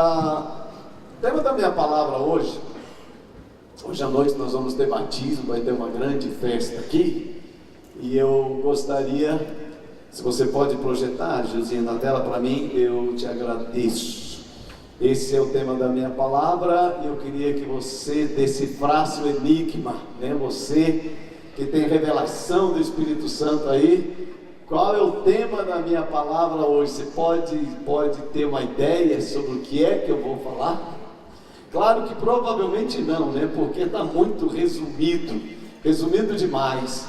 O tema da minha palavra hoje à noite nós vamos ter batismo, vai ter uma grande festa aqui. E eu gostaria, se você pode projetar, Gilzinho, na tela para mim, eu te agradeço. Esse é o tema da minha palavra e eu queria que você decifrasse o enigma, né? Você que tem revelação do Espírito Santo aí, qual é o tema da minha palavra hoje? Você pode ter uma ideia sobre o que é que eu vou falar? Claro que provavelmente não, né? Porque está muito resumido demais.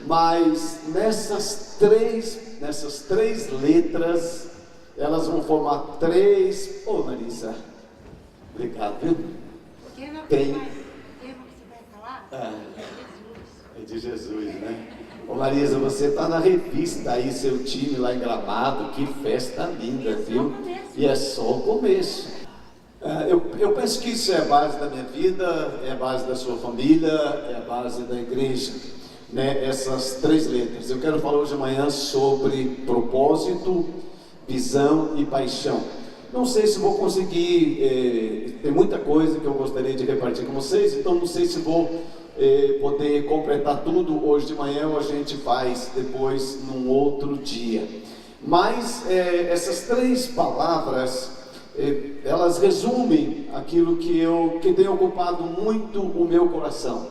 Mas nessas três letras, elas vão formar três... Ô, Marisa, obrigado, viu? Tem... Você vai falar? É de Jesus, né? Ô Marisa, você está na revista aí, seu time lá em Gramado, que festa linda, viu? E é só o começo. Eu penso que isso é a base da minha vida, é a base da sua família, é a base da igreja, né? Essas três letras. Eu quero falar hoje de manhã sobre propósito, visão e paixão. Não sei se vou conseguir, tem muita coisa que eu gostaria de repartir com vocês, então não sei se vou poder completar tudo hoje de manhã ou a gente faz depois num outro dia. Mas essas três palavras, elas resumem aquilo que tem ocupado muito o meu coração.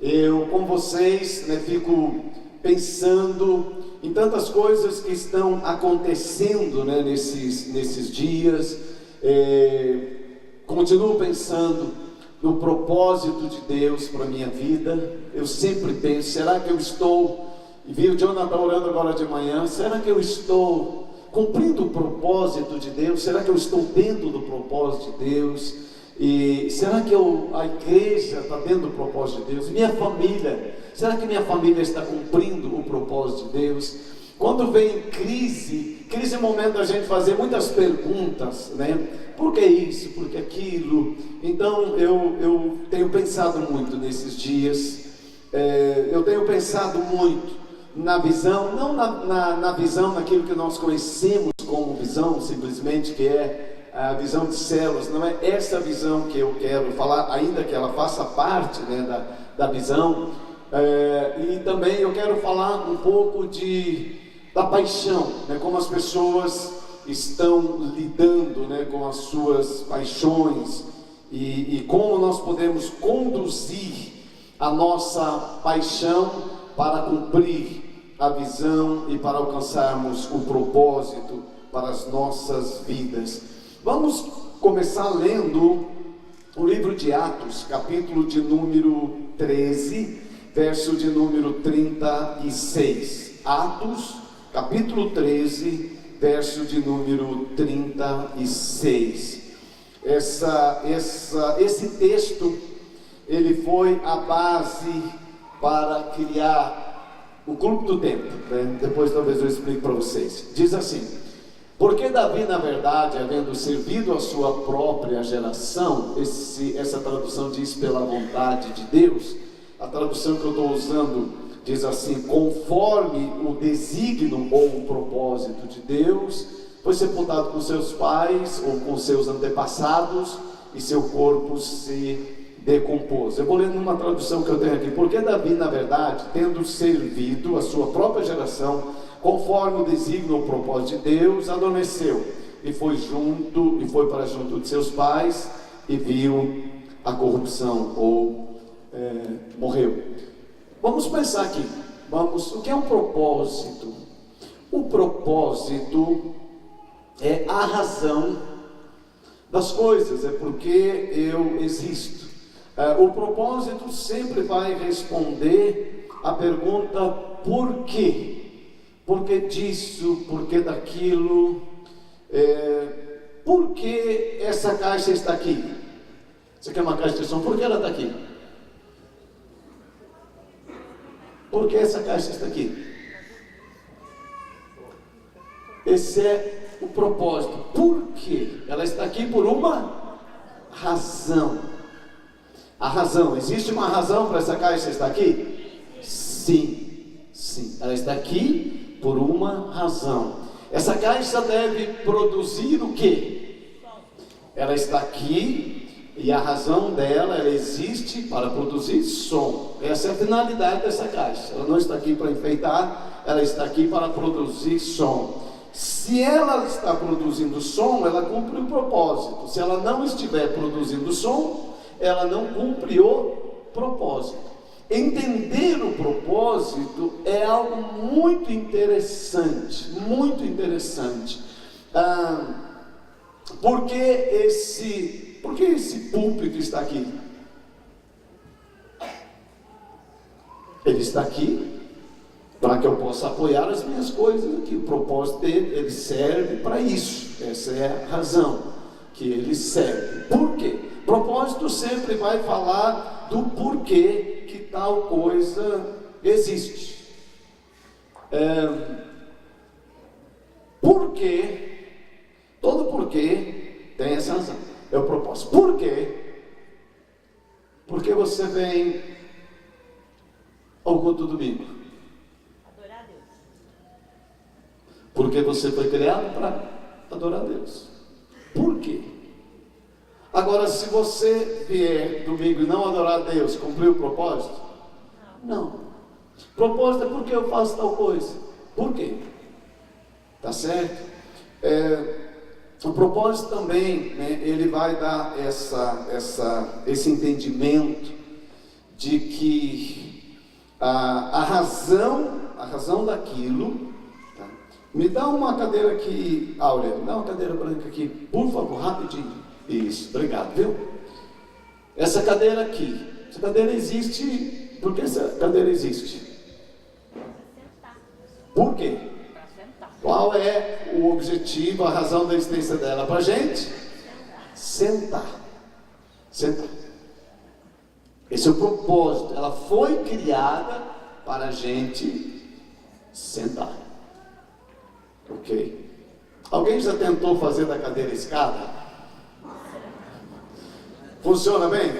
Eu, com vocês, né, fico pensando em tantas coisas que estão acontecendo, né, nesses dias. Continuo pensando no propósito de Deus para a minha vida. Eu sempre penso, será que eu estou, e vi o Jonathan orando agora de manhã, será que eu estou cumprindo o propósito de Deus? Será que eu estou dentro do propósito de Deus? E será que a igreja está dentro do propósito de Deus? Minha família, será que minha família está cumprindo o propósito de Deus? Quando vem crise é o momento da gente fazer muitas perguntas, né? Por que isso? Por que aquilo? Então eu tenho pensado muito nesses dias, eu tenho pensado muito na visão, não na visão daquilo que nós conhecemos como visão, simplesmente, que é a visão de células. Não é essa visão que eu quero falar, ainda que ela faça parte, né, da visão, e também eu quero falar um pouco da paixão, né, como as pessoas estão lidando, né, com as suas paixões e como nós podemos conduzir a nossa paixão para cumprir a visão e para alcançarmos o propósito para as nossas vidas. Vamos começar lendo o livro de Atos, capítulo de número 13, verso de número 36. Atos, capítulo 13, verso de número 36. Esse texto, ele foi a base para criar o Clube do Tempo, né? Depois talvez eu explique para vocês. Diz assim: porque Davi, na verdade, havendo servido a sua própria geração, essa tradução diz pela vontade de Deus. A tradução que eu estou usando diz assim: conforme o desígnio ou o propósito de Deus, foi sepultado com seus pais ou com seus antepassados e seu corpo se decompôs. Eu vou ler numa tradução que eu tenho aqui: porque Davi, na verdade, tendo servido a sua própria geração, conforme o desígnio ou o propósito de Deus, adormeceu e foi para junto de seus pais e viu a corrupção, ou morreu. Vamos pensar aqui, o que é um propósito? O propósito é a razão das coisas, é porque eu existo. O propósito sempre vai responder a pergunta por quê? Por que disso? Por que daquilo? Por que essa caixa está aqui? Você quer uma caixa de som? Por que ela está aqui? Por que essa caixa está aqui? Esse é o propósito. Por quê? Ela está aqui por uma razão. A razão, existe uma razão para essa caixa estar aqui? Sim, ela está aqui por uma razão. Essa caixa deve produzir o quê? ela está aqui e a razão dela, ela existe para produzir som. Essa é a finalidade dessa caixa. Ela não está aqui para enfeitar, ela está aqui para produzir som. Se ela está produzindo som, ela cumpre o propósito. Se ela não estiver produzindo som, ela não cumpre o propósito. Entender o propósito é algo muito interessante, muito interessante. Por que esse púlpito está aqui? Ele está aqui para que eu possa apoiar as minhas coisas aqui. O propósito dele, ele serve para isso. Essa é a razão que ele serve. Por quê? O propósito sempre vai falar do porquê que tal coisa existe. Porquê, todo porquê tem essa razão. É o propósito. Por quê? Porque você vem ao culto do domingo. Porque você foi criado para adorar a Deus. Por quê? Agora, se você vier domingo e não adorar a Deus, cumprir o propósito? Não. O propósito é porque eu faço tal coisa. Por quê? Tá certo? O propósito também, né, ele vai dar esse entendimento de que a razão daquilo. Me dá uma cadeira aqui, Áurea, me dá uma cadeira branca aqui, por favor, rapidinho. Isso, obrigado, viu? Essa cadeira aqui, essa cadeira existe, por que essa cadeira existe? Por quê? Qual é o objetivo, a razão da existência dela? Para a gente? Sentar. Sentar. Esse é o propósito, ela foi criada para a gente sentar. Ok. Alguém já tentou fazer da cadeira escada? Funciona bem?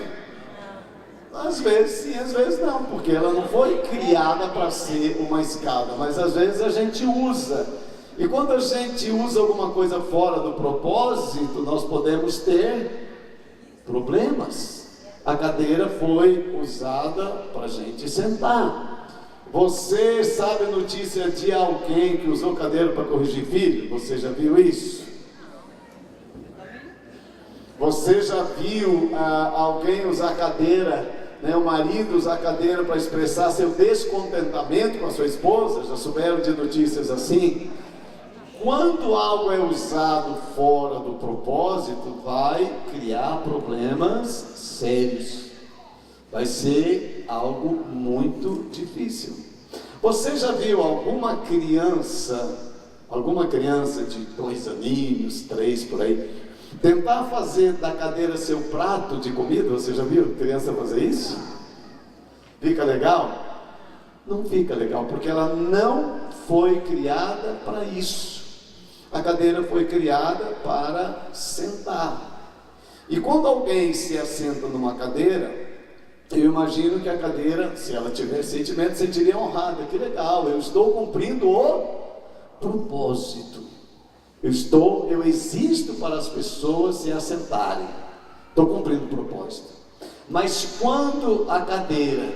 Às vezes sim, às vezes não, porque ela não foi criada para ser uma escada, mas às vezes a gente usa. E quando a gente usa alguma coisa fora do propósito, nós podemos ter problemas. A cadeira foi usada para a gente sentar. Você sabe a notícia de alguém que usou cadeira para corrigir filho? Você já viu isso? Você já viu alguém usar cadeira, né, o marido usar cadeira para expressar seu descontentamento com a sua esposa? Já souberam de notícias assim? Quando algo é usado fora do propósito, vai criar problemas sérios. Vai ser algo muito difícil. Você já viu alguma criança de 2 aninhos, 3 por aí, tentar fazer da cadeira seu prato de comida? Você já viu criança fazer isso? Fica legal? Não fica legal, porque ela não foi criada para isso. A cadeira foi criada para sentar. E quando alguém se assenta numa cadeira, eu imagino que a cadeira, se ela tiver sentimento, sentiria honrada. Que legal, eu estou cumprindo o propósito. Eu existo para as pessoas se assentarem. Estou cumprindo o propósito. Mas quando a cadeira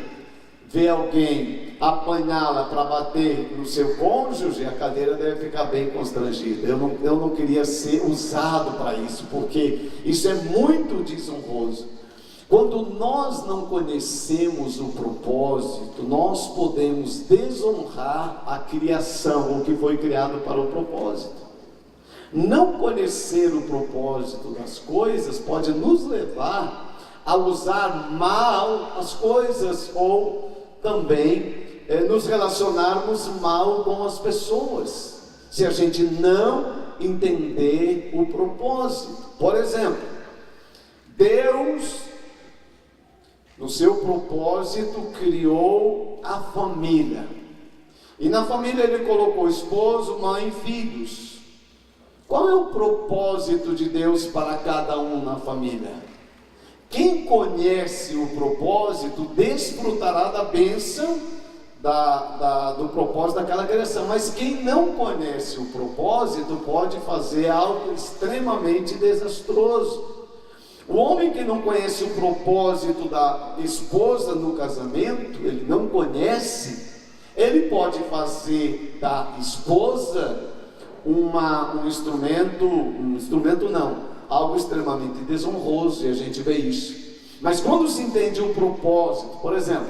vê alguém apanhá-la para bater no seu cônjuge, a cadeira deve ficar bem constrangida. Eu não queria ser usado para isso, porque isso é muito desonroso. Quando nós não conhecemos o propósito, nós podemos desonrar a criação, o que foi criado para o propósito. Não conhecer o propósito das coisas pode nos levar a usar mal as coisas, ou também nos relacionarmos mal com as pessoas, se a gente não entender o propósito. Por exemplo, Deus, no seu propósito, criou a família. E na família ele colocou esposo, mãe e filhos. Qual é o propósito de Deus para cada um na família? Quem conhece o propósito desfrutará da bênção do propósito daquela criação. Mas quem não conhece o propósito pode fazer algo extremamente desastroso. O homem que não conhece o propósito da esposa no casamento, ele não conhece, ele pode fazer da esposa algo extremamente desonroso, e a gente vê isso. Mas quando se entende o propósito, por exemplo,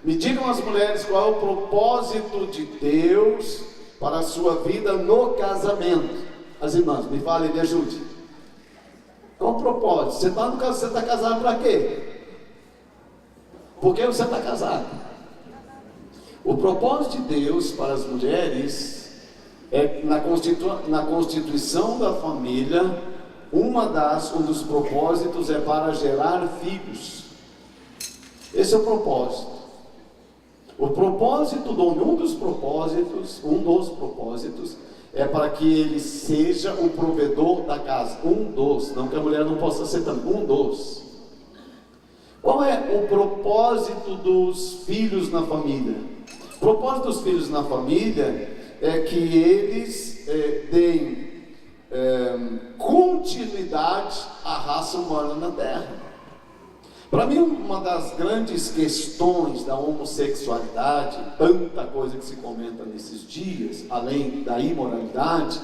me digam as mulheres qual é o propósito de Deus para a sua vida no casamento. As irmãs, me falem, me ajude. Qual o propósito? Você está casado para quê? Por que você está casado? O propósito de Deus para as mulheres é na constituição da família. Um dos propósitos é para gerar filhos. Esse é o propósito. O propósito do homem, um dos propósitos é para que ele seja o provedor da casa. Não que a mulher não possa ser também, Qual é o propósito dos filhos na família? O propósito dos filhos na família é que eles deem continuidade à raça humana na terra. Para mim, uma das grandes questões da homossexualidade, tanta coisa que se comenta nesses dias, além da imoralidade,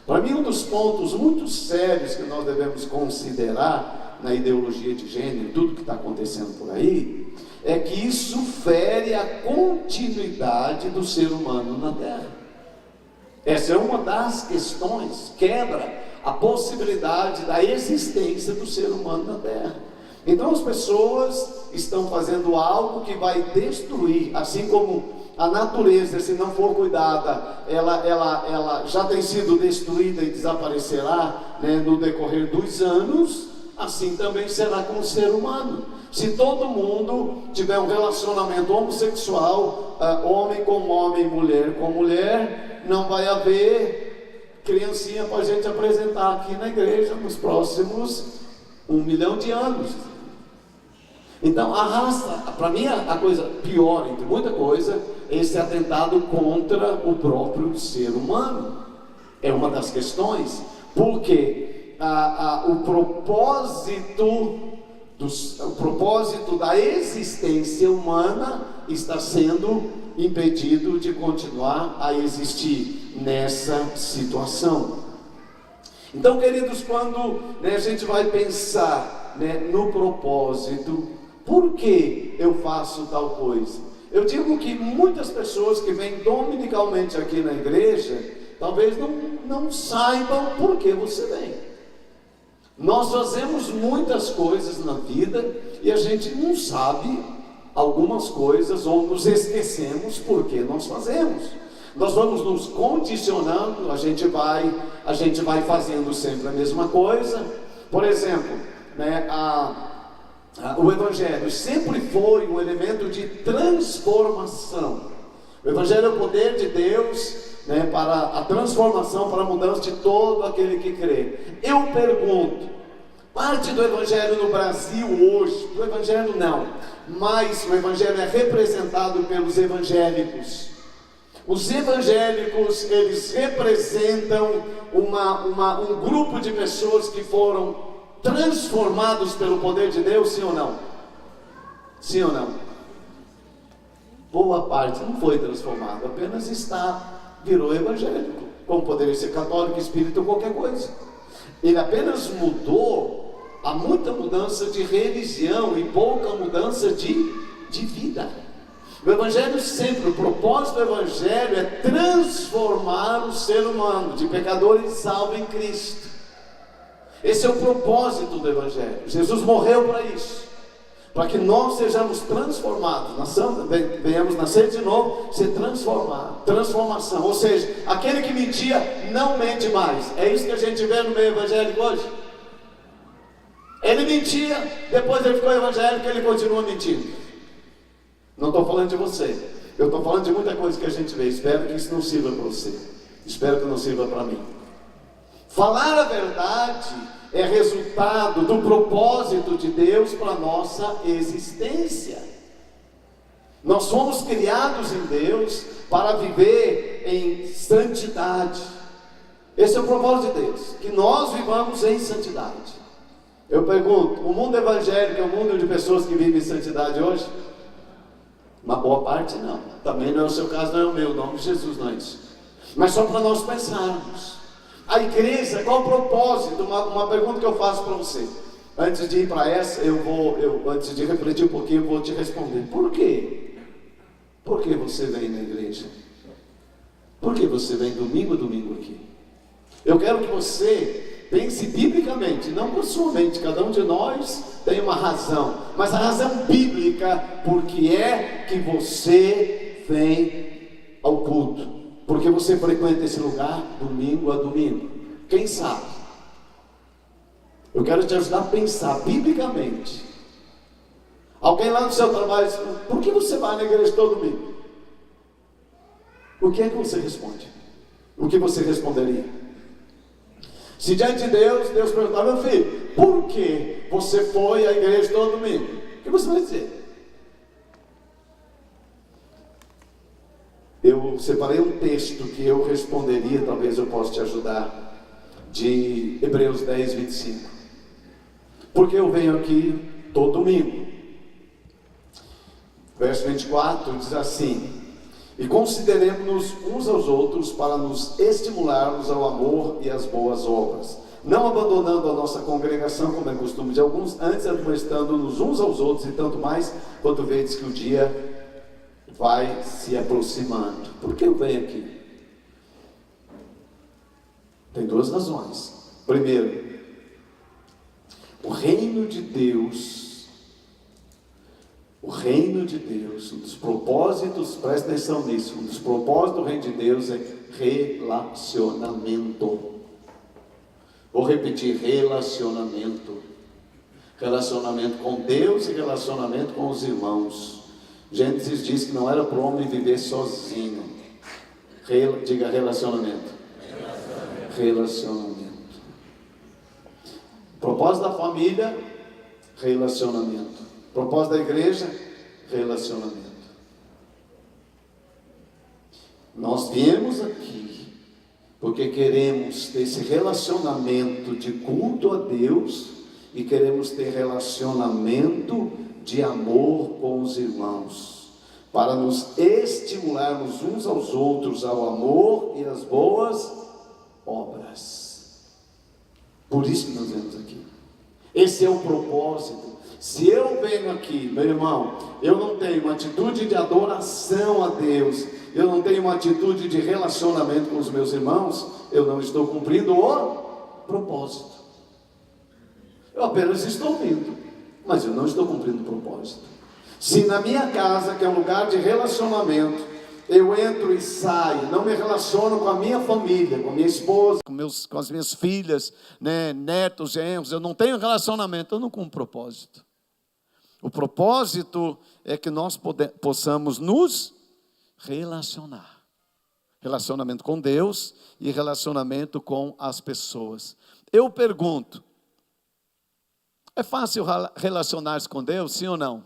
para mim um dos pontos muito sérios que nós devemos considerar na ideologia de gênero, tudo que está acontecendo por aí, é que isso fere a continuidade do ser humano na terra. Essa é uma das questões, quebra a possibilidade da existência do ser humano na terra. Então as pessoas estão fazendo algo que vai destruir, assim como a natureza, se não for cuidada, ela já tem sido destruída e desaparecerá, no decorrer dos anos. Assim também será com o ser humano. Se todo mundo tiver um relacionamento homossexual, homem com homem, mulher com mulher, não vai haver criancinha para a gente apresentar aqui na igreja nos próximos 1 milhão de anos. Então a raça, para mim a coisa pior, entre muita coisa, é esse atentado contra o próprio ser humano. É uma das questões, porque o propósito da existência humana está sendo impedido de continuar a existir nessa situação. Então, queridos, quando a gente vai pensar no propósito, por que eu faço tal coisa? Eu digo que muitas pessoas que vêm dominicalmente aqui na igreja, talvez não saibam por que você vem. Nós fazemos muitas coisas na vida e a gente não sabe algumas coisas, ou nos esquecemos por que nós fazemos. Nós vamos nos condicionando, a gente vai fazendo sempre a mesma coisa. Por exemplo, o Evangelho sempre foi um elemento de transformação. O Evangelho é o poder de Deus, para a transformação, para a mudança de todo aquele que crê. Eu pergunto, parte do Evangelho no Brasil hoje, do Evangelho não, mas o Evangelho é representado pelos evangélicos. Os evangélicos, eles representam um grupo de pessoas que foram transformados pelo poder de Deus, sim ou não? Sim ou não? Boa parte não foi transformado, apenas virou evangélico, como poderia ser católico, espírita ou qualquer coisa. Ele apenas mudou, há muita mudança de religião e pouca mudança de vida. O Evangelho sempre, o propósito do Evangelho é transformar o ser humano de pecador em salvo em Cristo. Esse é o propósito do Evangelho. Jesus morreu para isso, para que nós sejamos transformados, venhamos nascer de novo, ser transformado, transformação. Ou seja, aquele que mentia não mente mais. É isso que a gente vê no meio evangélico hoje. Ele mentia, depois ele ficou evangélico, ele continua mentindo. Não estou falando de você, eu estou falando de muita coisa que a gente vê. Espero que isso não sirva para você, espero que não sirva para mim. Falar a verdade é resultado do propósito de Deus para a nossa existência. Nós fomos criados em Deus para viver em santidade. Esse é o propósito de Deus, que nós vivamos em santidade. Eu pergunto, o mundo evangélico é um mundo de pessoas que vivem em santidade hoje? Uma boa parte não. Também não é o seu caso, não é o meu. Em nome de Jesus não é isso. Mas só para nós pensarmos. A igreja, qual o propósito? Uma pergunta que eu faço para você. Antes de ir para essa, antes de refletir um pouquinho, eu vou te responder. Por quê? Por que você vem na igreja? Por que você vem domingo a domingo aqui? Eu quero que você pense biblicamente, não por sua mente. Cada um de nós tem uma razão, mas a razão bíblica, porque é que você vem ao culto, porque você frequenta esse lugar domingo a domingo. Quem sabe? Eu quero te ajudar a pensar biblicamente. Alguém lá no seu trabalho diz: por que você vai na igreja todo domingo? O que é que você responde? O que você responderia? Se diante de Deus perguntar: meu filho, por que você foi à igreja todo domingo? O que você vai dizer? Eu separei um texto que eu responderia, talvez eu possa te ajudar, de Hebreus 10, 25. Porque eu venho aqui todo domingo. Verso 24 diz assim: e consideremos-nos uns aos outros para nos estimularmos ao amor e às boas obras, não abandonando a nossa congregação, como é costume de alguns, antes admoestando-nos uns aos outros, e tanto mais quanto vedes que o dia vai se aproximando. Por que eu venho aqui? Tem duas razões. Primeiro, o reino de Deus, um dos propósitos, presta atenção nisso, um dos propósitos do reino de Deus é relacionamento. Vou repetir: relacionamento. Relacionamento com Deus e relacionamento com os irmãos. Gênesis diz que não era para o homem viver sozinho. Diga relacionamento. Relacionamento. Propósito da família, relacionamento. Propósito da igreja, relacionamento. Nós viemos aqui porque queremos ter esse relacionamento de culto a Deus e queremos ter relacionamento de amor com os irmãos, para nos estimularmos uns aos outros ao amor e às boas obras. Por isso que nós viemos aqui. Esse é o propósito. Se eu venho aqui, meu irmão, eu não tenho uma atitude de adoração a Deus, eu não tenho uma atitude de relacionamento com os meus irmãos, eu não estou cumprindo o propósito. Eu apenas estou vindo, mas eu não estou cumprindo o propósito. Se na minha casa, que é um lugar de relacionamento, eu entro e saio, não me relaciono com a minha família, com a minha esposa, com as minhas filhas, né, netos, genros, eu não tenho relacionamento, eu não cumpro propósito. O propósito é que nós possamos nos relacionar. Relacionamento com Deus e relacionamento com as pessoas. Eu pergunto: é fácil relacionar-se com Deus, sim ou não?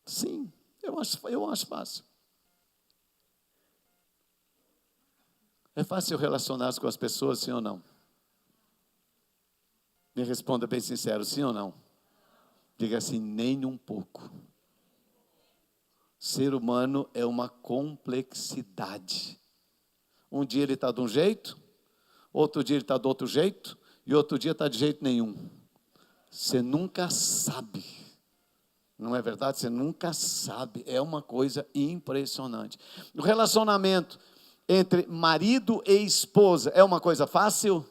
Sim, eu acho fácil. É fácil relacionar-se com as pessoas, sim ou não? Me responda bem sincero, sim ou não? Diga assim: nem um pouco. Ser humano é uma complexidade. Um dia ele está de um jeito, outro dia ele está do outro jeito, e outro dia está de jeito nenhum. Você nunca sabe. Não é verdade? Você nunca sabe. É uma coisa impressionante. O relacionamento entre marido e esposa é uma coisa fácil?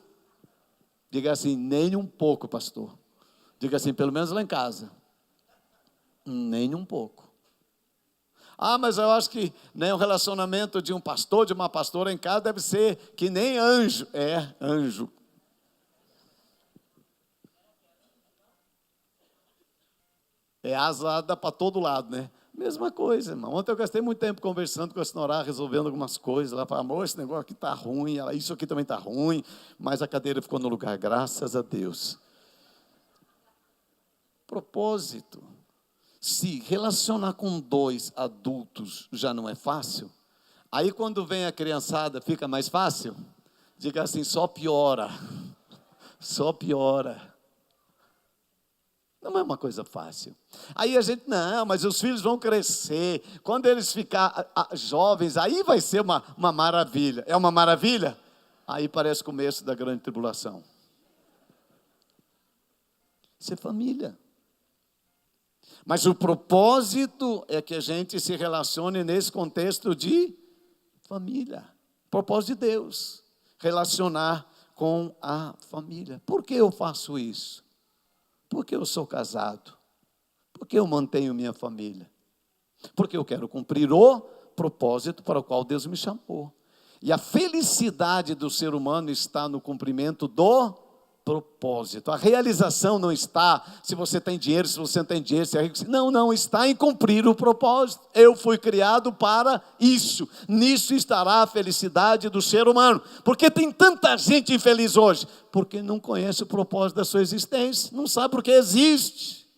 Diga assim: nem um pouco, pastor. Diga assim: pelo menos lá em casa. Nem um pouco. Ah, mas eu acho que nem o relacionamento de um pastor, de uma pastora em casa deve ser que nem anjo. É, anjo. É asada para todo lado, né? Mesma coisa, irmão. Ontem eu gastei muito tempo conversando com a senhora, resolvendo algumas coisas. Ela falou: amor, esse negócio aqui está ruim, isso aqui também está ruim, mas a cadeira ficou no lugar, graças a Deus. Propósito. Se relacionar com dois adultos já não é fácil, aí quando vem a criançada fica mais fácil? Diga assim: só piora. Só piora. Não é uma coisa fácil. Aí a gente, não, mas os filhos vão crescer. Quando eles ficarem jovens, aí vai ser uma maravilha. É uma maravilha? Aí parece o começo da grande tribulação. Isso é família. Mas o propósito é que a gente se relacione nesse contexto de família. Propósito de Deus. Relacionar com a família. Por que eu faço isso? Porque eu sou casado. Porque eu mantenho minha família. Porque eu quero cumprir o propósito para o qual Deus me chamou. E a felicidade do ser humano está no cumprimento do propósito. A realização não está se você tem dinheiro, se você não tem dinheiro, se é rico. Não, está em cumprir o propósito. Eu fui criado para isso. Nisso estará a felicidade do ser humano. Por que tem tanta gente infeliz hoje? Porque não conhece o propósito da sua existência. Não sabe por que existe.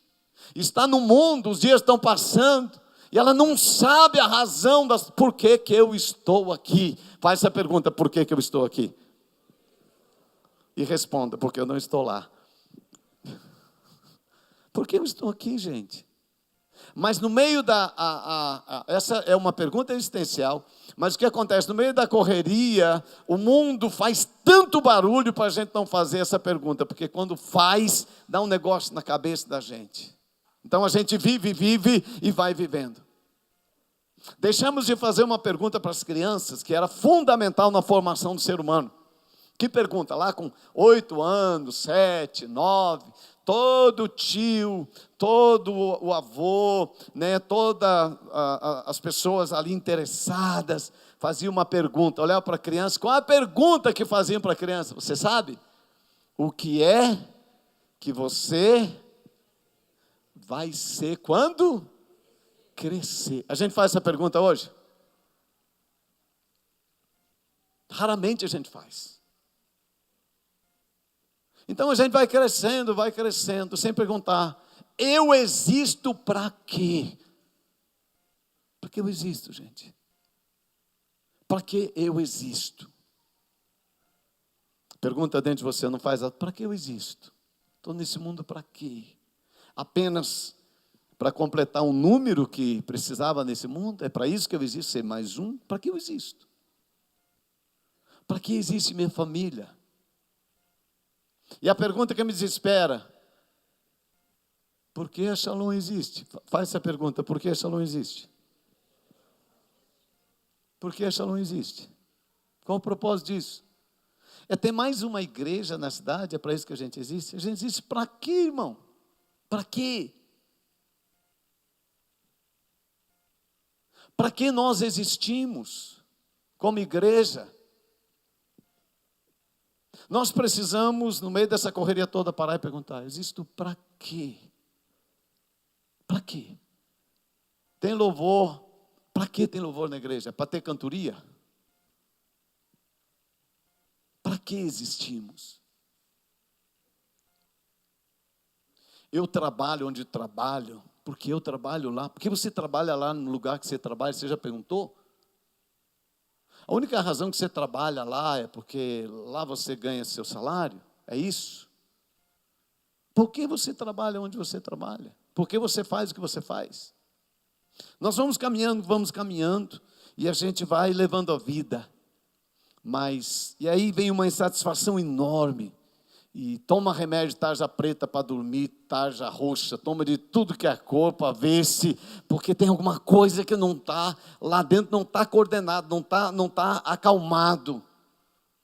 Está no mundo, os dias estão passando. E ela não sabe a razão por que eu estou aqui. Faz essa pergunta, por que eu estou aqui? E responda, porque eu não estou lá. Por que eu estou aqui, gente? Mas no meio essa é uma pergunta existencial, mas o que acontece? No meio da correria, o mundo faz tanto barulho para a gente não fazer essa pergunta, porque quando faz, dá um negócio na cabeça da gente. Então a gente vive e vai vivendo. Deixamos de fazer uma pergunta para as crianças, que era fundamental na formação do ser humano. Que pergunta? Lá com 8 anos, 7, 9, todo tio, todo o avô, né, todas as pessoas ali interessadas, faziam uma pergunta, olhavam para a criança, qual a pergunta que faziam para a criança? Você sabe? O que é que você vai ser quando crescer? A gente faz essa pergunta hoje? Raramente a gente faz. Então a gente vai crescendo, sem perguntar, eu existo para quê? Para que eu existo, gente? Para que eu existo? Pergunta dentro de você, não faz, para que eu existo? Estou nesse mundo para quê? Apenas para completar um número que precisava nesse mundo? É para isso que eu existo, ser mais um? Para que eu existo? Para que existe minha família? E a pergunta que me desespera, por que a Shalom existe? Faz essa pergunta, por que a Shalom existe? Por que a Shalom existe? Qual o propósito disso? É ter mais uma igreja na cidade? É para isso que a gente existe? A gente existe para quê, irmão? Para quê? Para que nós existimos como igreja? Nós precisamos, no meio dessa correria toda, parar e perguntar, existo para quê? Para quê? Tem louvor, para que tem louvor na igreja? Para ter cantoria? Para que existimos? Eu trabalho onde trabalho, porque eu trabalho lá. Por que você trabalha lá no lugar que você trabalha? Você já perguntou? A única razão que você trabalha lá é porque lá você ganha seu salário? É isso? Por que você trabalha onde você trabalha? Por que você faz o que você faz? Nós vamos caminhando, e a gente vai levando a vida. E aí vem uma insatisfação enorme. E toma remédio de tarja preta para dormir, tarja roxa, toma de tudo que é cor para ver se, porque tem alguma coisa que não está, lá dentro não está coordenado, não tá acalmado.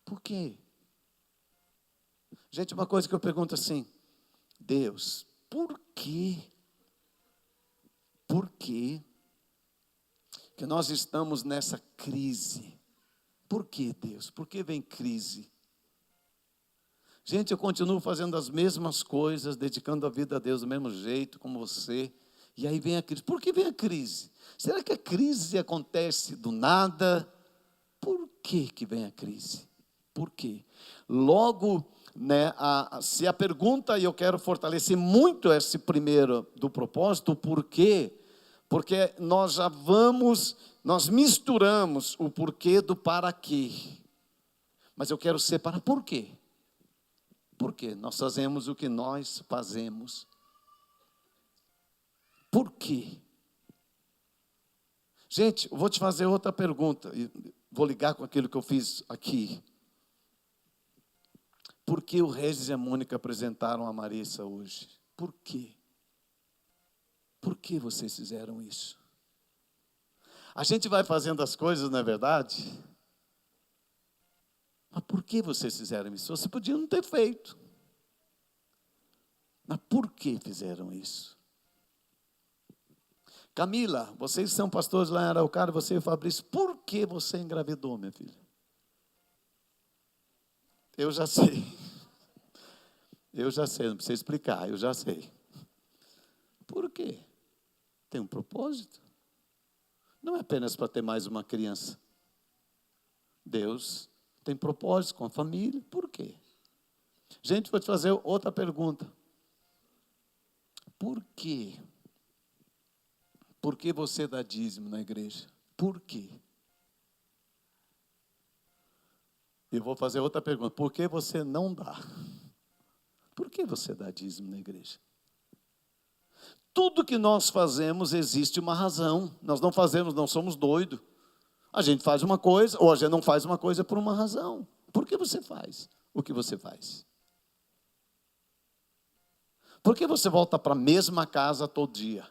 Por quê? Gente, uma coisa que eu pergunto assim, Deus, por quê? Por quê que nós estamos nessa crise? Por que, Deus? Por que vem crise? Gente, eu continuo fazendo as mesmas coisas, dedicando a vida a Deus do mesmo jeito, como você. E aí vem a crise. Por que vem a crise? Será que a crise acontece do nada? Por que vem a crise? Por quê? Logo, né, se a pergunta, e eu quero fortalecer muito esse primeiro do propósito, por quê? Porque nós misturamos o porquê do para quê. Mas eu quero separar por quê? Por quê? Nós fazemos o que nós fazemos. Por quê? Gente, eu vou te fazer outra pergunta, e vou ligar com aquilo que eu fiz aqui. Por que o Regis e a Mônica apresentaram a Marissa hoje? Por quê? Por que vocês fizeram isso? A gente vai fazendo as coisas, não é verdade? Mas por que vocês fizeram isso? Você podia não ter feito. Mas por que fizeram isso? Camila, vocês são pastores lá em Araucária, você e o Fabrício, por que você engravidou, minha filha? Eu já sei. Eu já sei, não precisa explicar, eu já sei. Por quê? Tem um propósito. Não é apenas para ter mais uma criança. Deus tem propósito com a família. Por quê? Gente, vou te fazer outra pergunta. Por quê? Por que você dá dízimo na igreja? Por quê? Eu vou fazer outra pergunta. Por que você não dá? Por que você dá dízimo na igreja? Tudo que nós fazemos existe uma razão. Nós não fazemos, não somos doidos. A gente faz uma coisa, ou a gente não faz uma coisa por uma razão. Por que você faz o que você faz? Por que você volta para a mesma casa todo dia?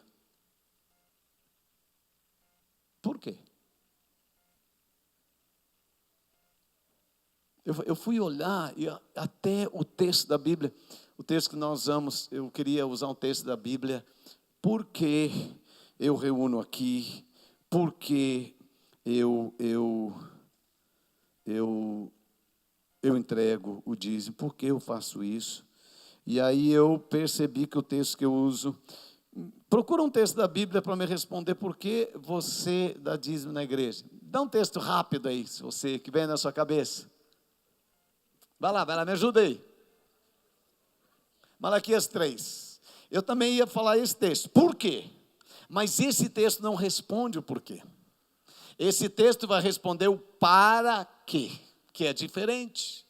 Por quê? Eu fui olhar e até o texto da Bíblia, o texto que nós usamos, eu queria usar um texto da Bíblia. Por que eu reúno aqui? Por que eu entrego o dízimo? Por que eu faço isso? E aí eu percebi que o texto que eu uso... Procura um texto da Bíblia para me responder por que você dá dízimo na igreja. Dá um texto rápido aí, se você que vem na sua cabeça. Vai lá, me ajuda aí. Malaquias 3. Eu também ia falar esse texto. Por quê? Mas esse texto não responde o porquê. Esse texto vai responder o para quê, que é diferente.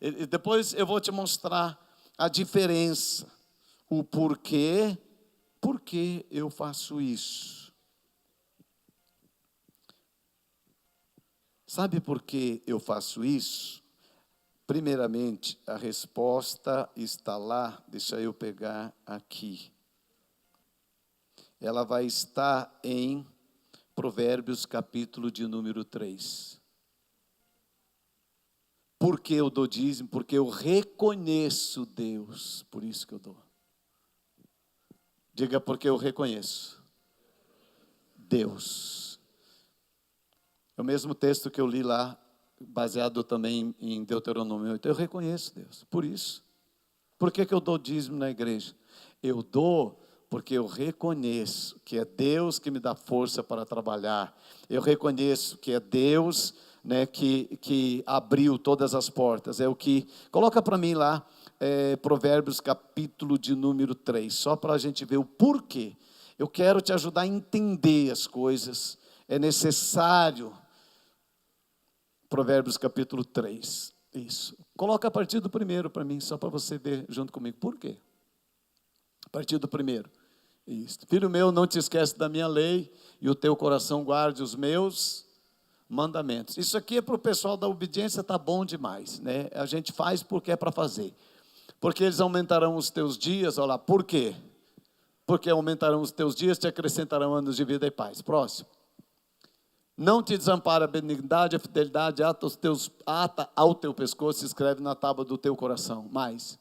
E depois eu vou te mostrar a diferença. O porquê, por que eu faço isso? Sabe por que eu faço isso? Primeiramente, a resposta está lá, deixa eu pegar aqui. Ela vai estar em Provérbios, capítulo de número 3. Por que eu dou dízimo? Porque eu reconheço Deus, por isso que eu dou. Diga, porque eu reconheço Deus. É o mesmo texto que eu li lá, baseado também em Deuteronômio 8. Eu reconheço Deus, por isso. Por que eu dou dízimo na igreja? Eu dou porque eu reconheço que é Deus que me dá força para trabalhar. Eu reconheço que é Deus, né, que abriu todas as portas. É o que... Coloca para mim lá, Provérbios capítulo de número 3, só para a gente ver o porquê. Eu quero te ajudar a entender as coisas. É necessário. Provérbios capítulo 3, isso. Coloca a partir do primeiro para mim, só para você ver junto comigo. Por quê? A partir do primeiro. Isso. Filho meu, não te esquece da minha lei, e o teu coração guarde os meus mandamentos. Isso aqui é para o pessoal da obediência, está bom demais, né? A gente faz porque é para fazer. Porque eles aumentarão os teus dias, olha lá, por quê? Porque aumentarão os teus dias, te acrescentarão anos de vida e paz. Próximo. Não te desampara a benignidade, a fidelidade, ata ao teu pescoço, se escreve na tábua do teu coração. Mais.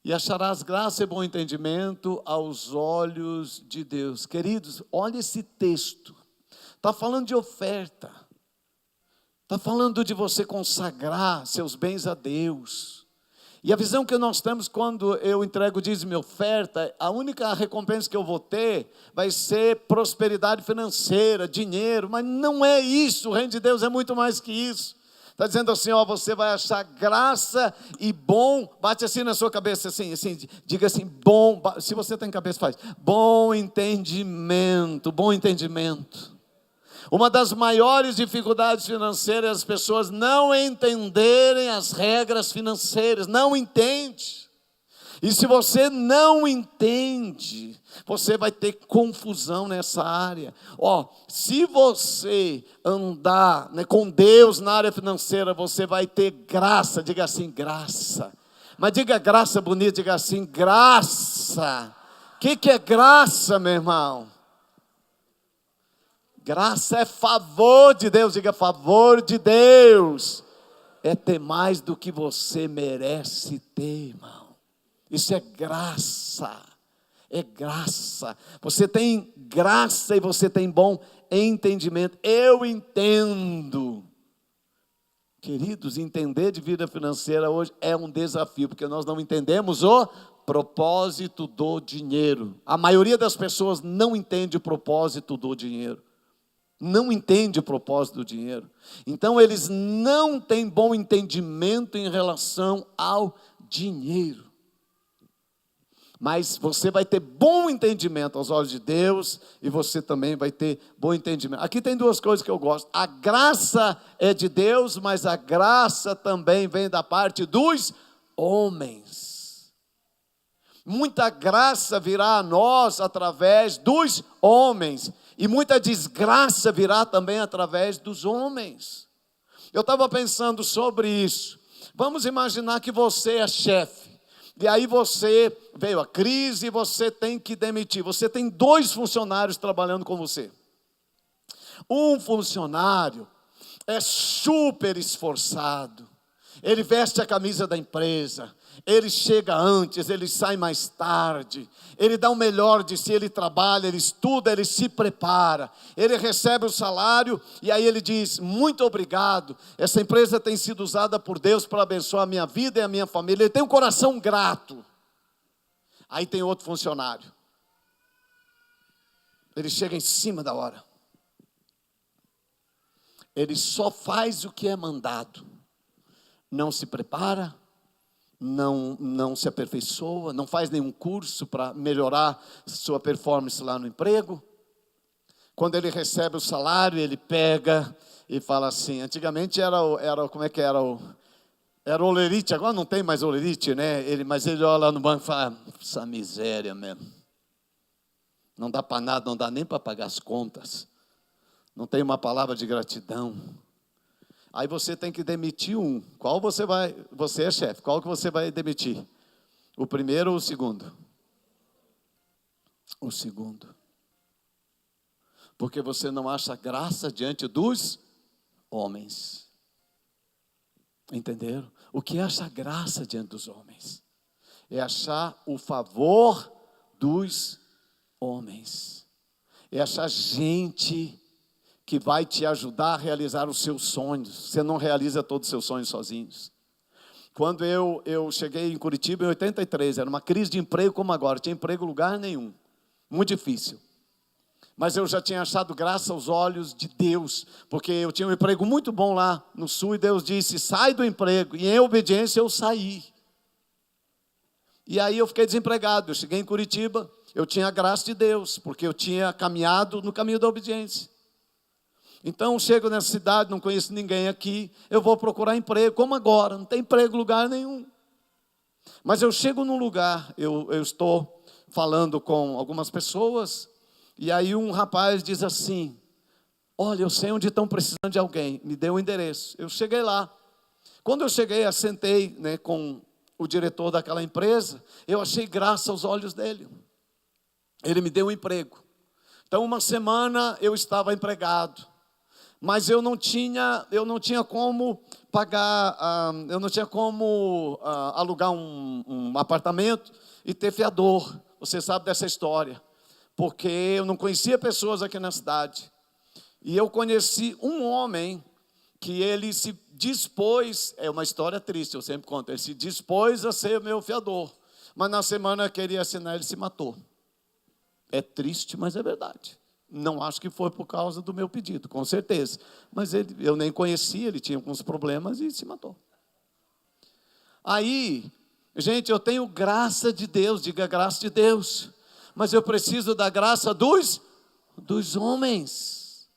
E acharás graça e bom entendimento aos olhos de Deus. Queridos, olha esse texto. Está falando de oferta. Está falando de você consagrar seus bens a Deus. E a visão que nós temos quando eu entrego dízimo e oferta, a única recompensa que eu vou ter vai ser prosperidade financeira, dinheiro, mas não é isso, o reino de Deus é muito mais que isso. Está dizendo assim, ó, você vai achar graça e bom, bate assim na sua cabeça, assim, diga assim, bom, se você tem cabeça faz, bom entendimento, bom entendimento. Uma das maiores dificuldades financeiras é as pessoas não entenderem as regras financeiras, não entende. E se você não entende, você vai ter confusão nessa área. Se você andar, com Deus na área financeira, você vai ter graça, diga assim, graça. Mas diga graça bonita, diga assim, graça. O que é graça, meu irmão? Graça é favor de Deus, diga favor de Deus. É ter mais do que você merece ter, irmão. Isso é graça, é graça. Você tem graça e você tem bom entendimento. Eu entendo. Queridos, entender de vida financeira hoje é um desafio, porque nós não entendemos o propósito do dinheiro. A maioria das pessoas não entende o propósito do dinheiro. Não entende o propósito do dinheiro. Então eles não têm bom entendimento em relação ao dinheiro. Mas você vai ter bom entendimento aos olhos de Deus e você também vai ter bom entendimento. Aqui tem duas coisas que eu gosto. A graça é de Deus, mas a graça também vem da parte dos homens. Muita graça virá a nós através dos homens e muita desgraça virá também através dos homens. Eu estava pensando sobre isso. Vamos imaginar que você é chefe. E aí veio a crise e você tem que demitir. Você tem 2 funcionários trabalhando com você. Um funcionário é super esforçado. Ele veste a camisa da empresa. Ele chega antes, ele sai mais tarde. Ele dá o melhor de si, ele trabalha, ele estuda, ele se prepara. Ele recebe o salário e aí ele diz, muito obrigado. Essa empresa tem sido usada por Deus para abençoar a minha vida e a minha família. Ele tem um coração grato. Aí tem outro funcionário. Ele chega em cima da hora. Ele só faz o que é mandado. Não se prepara. Não se aperfeiçoa, não faz nenhum curso para melhorar sua performance lá no emprego. Quando ele recebe o salário, ele pega e fala assim, antigamente era olerite, agora não tem mais olerite, né? Mas ele olha lá no banco e fala, essa miséria mesmo. Não dá para nada, não dá nem para pagar as contas. Não tem uma palavra de gratidão. Aí você tem que demitir um. Você é chefe, qual que você vai demitir? O primeiro ou o segundo? O segundo. Porque você não acha graça diante dos homens. Entenderam? O que é achar graça diante dos homens? É achar o favor dos homens. É achar gente que vai te ajudar a realizar os seus sonhos. Você não realiza todos os seus sonhos sozinhos. Quando eu cheguei em Curitiba em 83, era uma crise de emprego como agora, tinha emprego em lugar nenhum, muito difícil. Mas eu já tinha achado graça aos olhos de Deus, porque eu tinha um emprego muito bom lá no sul, e Deus disse, sai do emprego, e em obediência eu saí. E aí eu fiquei desempregado, eu cheguei em Curitiba, eu tinha a graça de Deus, porque eu tinha caminhado no caminho da obediência. Então, chego nessa cidade, não conheço ninguém aqui, eu vou procurar emprego, como agora, não tem emprego em lugar nenhum. Mas eu chego num lugar, eu estou falando com algumas pessoas, e aí um rapaz diz assim, olha, eu sei onde estão precisando de alguém, me dê o endereço. Eu cheguei lá. Quando eu cheguei, assentei com o diretor daquela empresa, eu achei graça aos olhos dele. Ele me deu um emprego. Então, uma semana eu estava empregado. Mas eu não tinha como pagar, eu não tinha como alugar um apartamento e ter fiador. Você sabe dessa história. Porque eu não conhecia pessoas aqui na cidade. E eu conheci um homem que ele se dispôs, é uma história triste, eu sempre conto, ele se dispôs a ser meu fiador. Mas na semana que ele ia assinar, ele se matou. É triste, mas é verdade. Não acho que foi por causa do meu pedido, com certeza. Mas eu nem conhecia, ele tinha alguns problemas e se matou. Aí, gente, eu tenho graça de Deus, diga graça de Deus. Mas eu preciso da graça dos homens.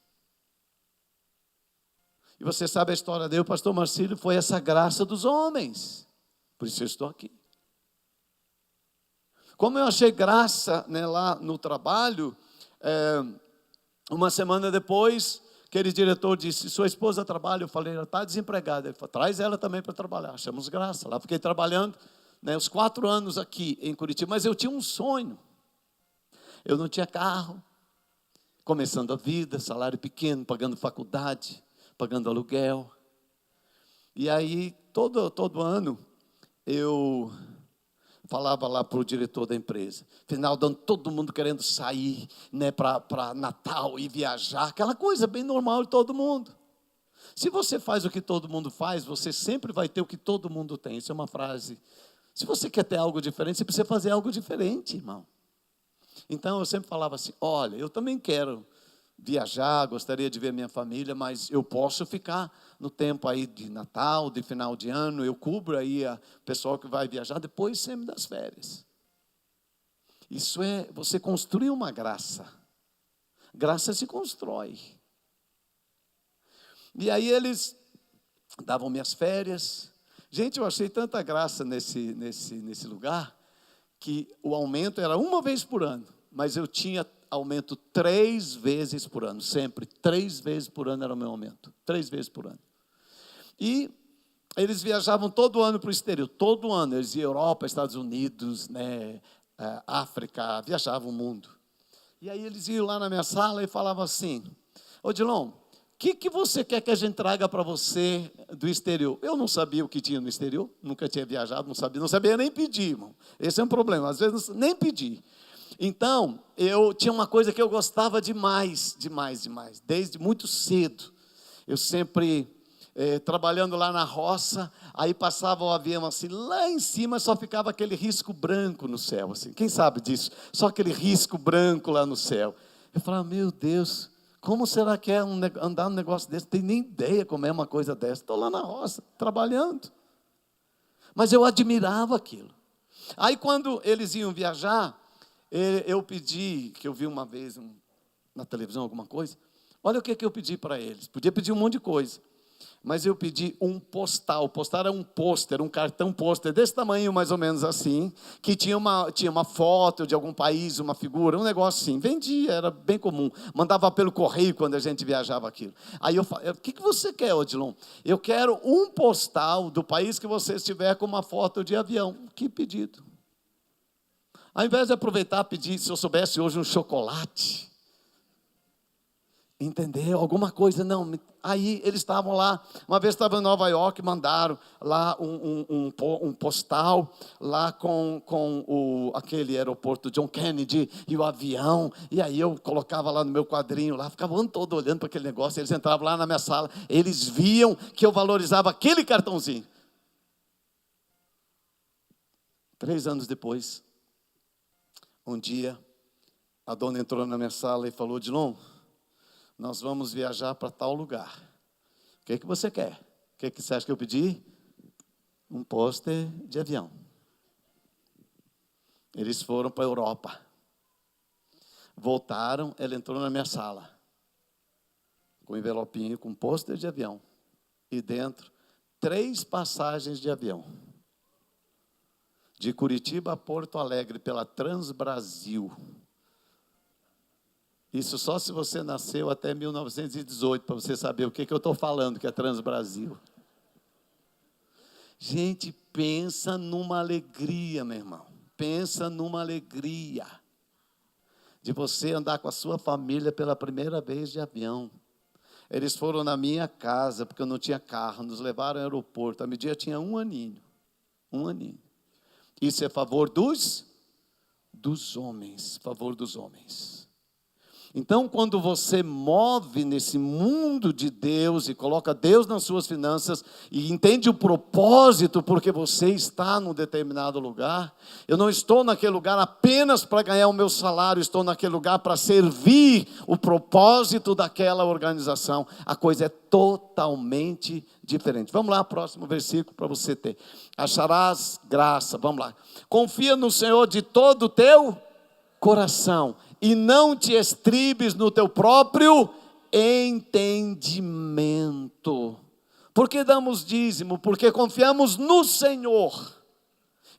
E você sabe a história dele, o pastor Marcílio, foi essa graça dos homens. Por isso eu estou aqui. Como eu achei graça, né, lá no trabalho, uma semana depois, aquele diretor disse, sua esposa trabalha? Eu falei, ela está desempregada. Ele falou, traz ela também para trabalhar. Achamos graça. Lá fiquei trabalhando, né, os 4 anos aqui em Curitiba, mas eu tinha um sonho. Eu não tinha carro, começando a vida, salário pequeno, pagando faculdade, pagando aluguel. E aí, todo ano, eu falava lá para o diretor da empresa, final do ano, todo mundo querendo sair, né, para Natal e viajar, aquela coisa bem normal de todo mundo. Se você faz o que todo mundo faz, você sempre vai ter o que todo mundo tem. Isso é uma frase. Se você quer ter algo diferente, você precisa fazer algo diferente, irmão. Então, eu sempre falava assim, olha, eu também quero viajar, gostaria de ver minha família, mas eu posso ficar no tempo aí de Natal, de final de ano, eu cubro aí o pessoal que vai viajar, depois sempre das férias. Isso é, você construir uma graça. Graça se constrói. E aí eles davam minhas férias. Gente, eu achei tanta graça nesse lugar, que o aumento era 1 vez por ano, mas eu tinha aumento 3 vezes por ano, sempre, 3 vezes por ano era o meu aumento, 3 vezes por ano. E eles viajavam todo ano para o exterior, todo ano, eles iam Europa, Estados Unidos, né, África, viajavam o mundo. E aí eles iam lá na minha sala e falavam assim, Odilon, o que você quer que a gente traga para você do exterior? Eu não sabia o que tinha no exterior, nunca tinha viajado, não sabia nem pedir, irmão. Esse é um problema, às vezes nem pedir. Então, eu tinha uma coisa que eu gostava demais, desde muito cedo. Eu sempre, trabalhando lá na roça, aí passava o avião assim, lá em cima só ficava aquele risco branco no céu, assim. Quem sabe disso? Só aquele risco branco lá no céu. Eu falava, meu Deus, como será que é andar num negócio desse? Não tenho nem ideia como é uma coisa dessa. Estou lá na roça, trabalhando. Mas eu admirava aquilo. Aí quando eles iam viajar, eu pedi, que eu vi uma vez na televisão alguma coisa, olha o que eu pedi para eles. Podia pedir um monte de coisa, mas eu pedi um postal. O postal era um pôster, um cartão pôster desse tamanho mais ou menos assim, que tinha uma foto de algum país, uma figura, um negócio assim. Vendia, era bem comum. Mandava pelo correio quando a gente viajava aquilo. Aí eu falei, o que você quer, Odilon? Eu quero um postal do país que você estiver com uma foto de avião. Que pedido. Ao invés de aproveitar e pedir, se eu soubesse hoje um chocolate, entendeu? Alguma coisa, não. Aí eles estavam lá, uma vez estava em Nova York, mandaram lá um postal, lá com aquele aeroporto John Kennedy e o avião, e aí eu colocava lá no meu quadrinho, lá, ficava o ano todo olhando para aquele negócio, eles entravam lá na minha sala, eles viam que eu valorizava aquele cartãozinho. 3 anos depois, um dia, a dona entrou na minha sala e falou, Odilon, nós vamos viajar para tal lugar. O que você quer? O que você acha que eu pedi? Um pôster de avião. Eles foram para a Europa. Voltaram, ela entrou na minha sala, com um envelopinho, com um pôster de avião. E dentro, 3 passagens de avião. De Curitiba a Porto Alegre, pela Transbrasil. Isso só se você nasceu até 1918, para você saber o que eu estou falando, que é Transbrasil. Gente, pensa numa alegria, meu irmão. Pensa numa alegria. De você andar com a sua família pela primeira vez de avião. Eles foram na minha casa, porque eu não tinha carro, nos levaram ao aeroporto. A medida tinha 1 aninho. 1 aninho. Isso é favor dos homens, favor dos homens. Então, quando você move nesse mundo de Deus e coloca Deus nas suas finanças e entende o propósito porque você está num determinado lugar, eu não estou naquele lugar apenas para ganhar o meu salário, estou naquele lugar para servir o propósito daquela organização. A coisa é totalmente diferente. Vamos lá, próximo versículo para você ter. Acharás graça, vamos lá. Confia no Senhor de todo o teu coração e não te estribes no teu próprio entendimento. Por que damos dízimo? Porque confiamos no Senhor.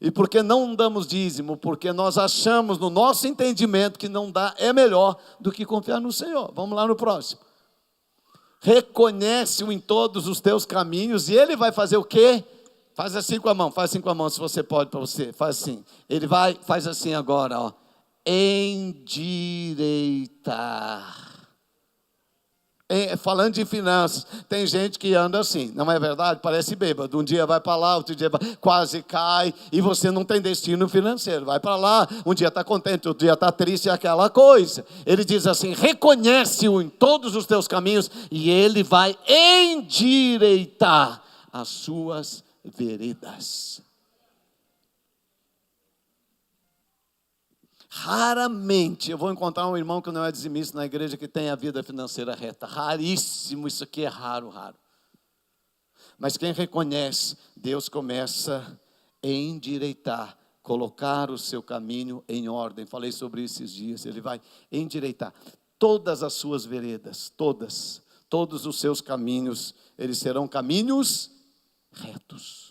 E por que não damos dízimo? Porque nós achamos no nosso entendimento que não dá, é melhor do que confiar no Senhor. Vamos lá no próximo. Reconhece-o em todos os teus caminhos, e Ele vai fazer o quê? Faz assim com a mão, faz assim com a mão, se você pode para você, faz assim. Ele vai, faz assim agora, ó. Endireitar. Falando de finanças, tem gente que anda assim, não é verdade? Parece bêbado, um dia vai para lá, outro dia quase cai, e você não tem destino financeiro, vai para lá, um dia está contente, outro dia está triste, é aquela coisa. Ele diz assim, reconhece-o em todos os teus caminhos, e Ele vai endireitar as suas veredas. Raramente eu vou encontrar um irmão que não é dizimista na igreja que tem a vida financeira reta. Raríssimo, isso aqui é raro. Mas quem reconhece, Deus começa a endireitar, colocar o seu caminho em ordem. Falei sobre isso esses dias. Ele vai endireitar todas as suas veredas, todos os seus caminhos, eles serão caminhos retos.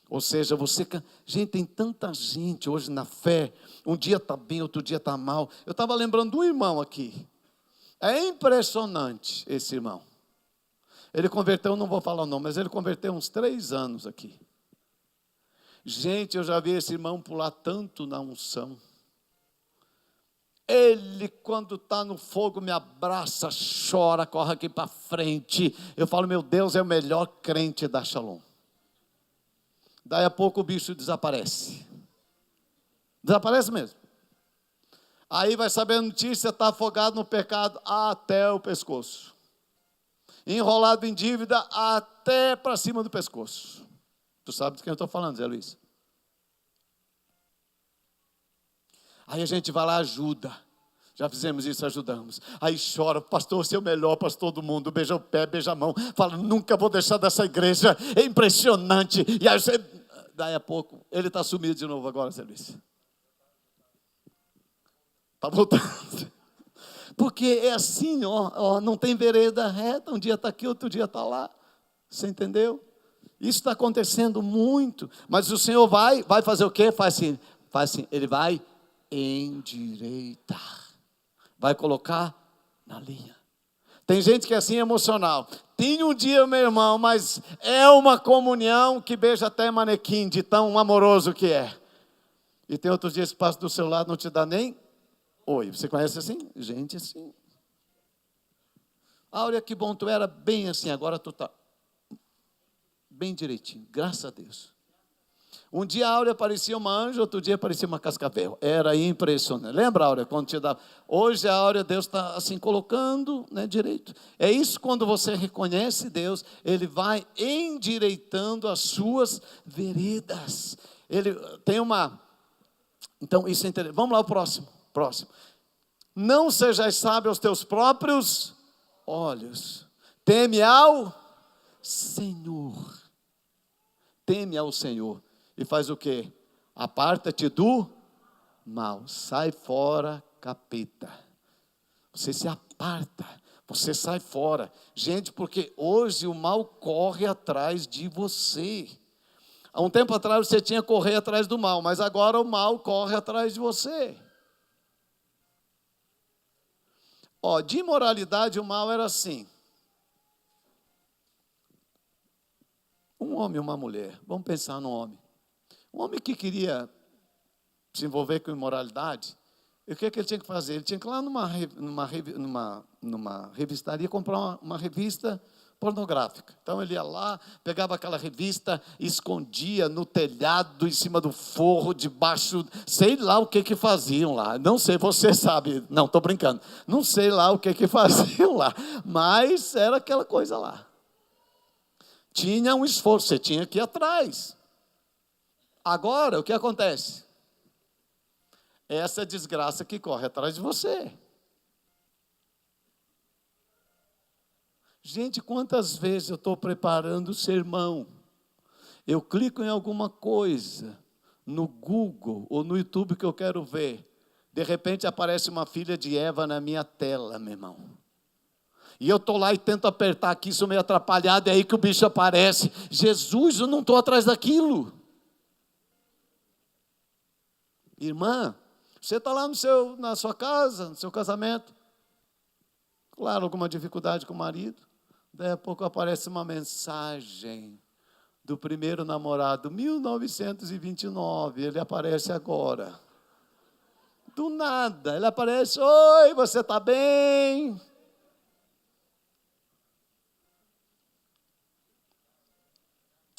Ou seja, gente, tem tanta gente hoje na fé, um dia está bem, outro dia está mal. Eu estava lembrando de um irmão aqui, é impressionante esse irmão. Ele converteu, não vou falar o nome, mas ele converteu uns 3 anos aqui. Gente, eu já vi esse irmão pular tanto na unção. Ele, quando está no fogo, me abraça, chora, corre aqui para frente. Eu falo, meu Deus, é o melhor crente da Shalom. Daí a pouco o bicho desaparece. Desaparece mesmo. Aí vai saber a notícia, está afogado no pecado até o pescoço. Enrolado em dívida até para cima do pescoço. Tu sabe de quem eu estou falando, Zé Luiz? Aí a gente vai lá, ajuda. Já fizemos isso, ajudamos. Aí chora, pastor, você é o melhor pastor do mundo. Beija o pé, beija a mão. Fala, nunca vou deixar dessa igreja. É impressionante. E aí você, daí a pouco, ele está sumido de novo agora, Zé Luiz. Está voltando. Porque é assim, ó, não tem vereda reta. Um dia está aqui, outro dia está lá. Você entendeu? Isso está acontecendo muito. Mas o Senhor vai fazer o quê? Faz assim, Ele vai endireitar. Vai colocar na linha. Tem gente que é assim emocional. Tinha um dia, meu irmão, mas é uma comunhão que beija até manequim, de tão amoroso que é. E tem outros dias que passa do seu lado, não te dá nem oi. Você conhece assim? Gente assim. Áurea, que bom, tu era bem assim, agora tu está bem direitinho, graças a Deus. Um dia a Áurea parecia uma anja, outro dia parecia uma cascavel. Era impressionante. Lembra, Áurea, quando te dava? Hoje a Áurea, Deus está assim colocando, né, direito. É isso, quando você reconhece Deus, Ele vai endireitando as suas veredas. Ele tem uma... Então, isso é interessante. Vamos lá, o próximo. Não sejais sábio aos teus próprios olhos. Teme ao Senhor. Teme ao Senhor. E faz o quê? Aparta-te do mal. Sai fora, capeta. Você se aparta. Você sai fora. Gente, porque hoje o mal corre atrás de você. Há um tempo atrás você tinha que correr atrás do mal, mas agora o mal corre atrás de você. De imoralidade o mal era assim. Um homem e uma mulher. Vamos pensar no homem. Um homem que queria se envolver com imoralidade, o que ele tinha que fazer? Ele tinha que ir lá numa revistaria comprar uma revista pornográfica. Então ele ia lá, pegava aquela revista, escondia no telhado, em cima do forro, debaixo, sei lá o que faziam lá. Não sei, você sabe. Não, estou brincando. Não sei lá o que faziam lá, mas era aquela coisa lá. Tinha um esforço, você tinha que ir atrás. Agora, o que acontece? Essa desgraça que corre atrás de você. Gente, quantas vezes eu estou preparando o sermão, eu clico em alguma coisa, no Google ou no YouTube que eu quero ver, de repente aparece uma filha de Eva na minha tela, meu irmão. E eu estou lá e tento apertar aqui, sou meio atrapalhado, é aí que o bicho aparece. Jesus, eu não estou atrás daquilo. Irmã, você está lá na sua casa, no seu casamento. Claro, alguma dificuldade com o marido. Daí a pouco aparece uma mensagem do primeiro namorado, 1929, ele aparece agora. Do nada, ele aparece, oi, você está bem?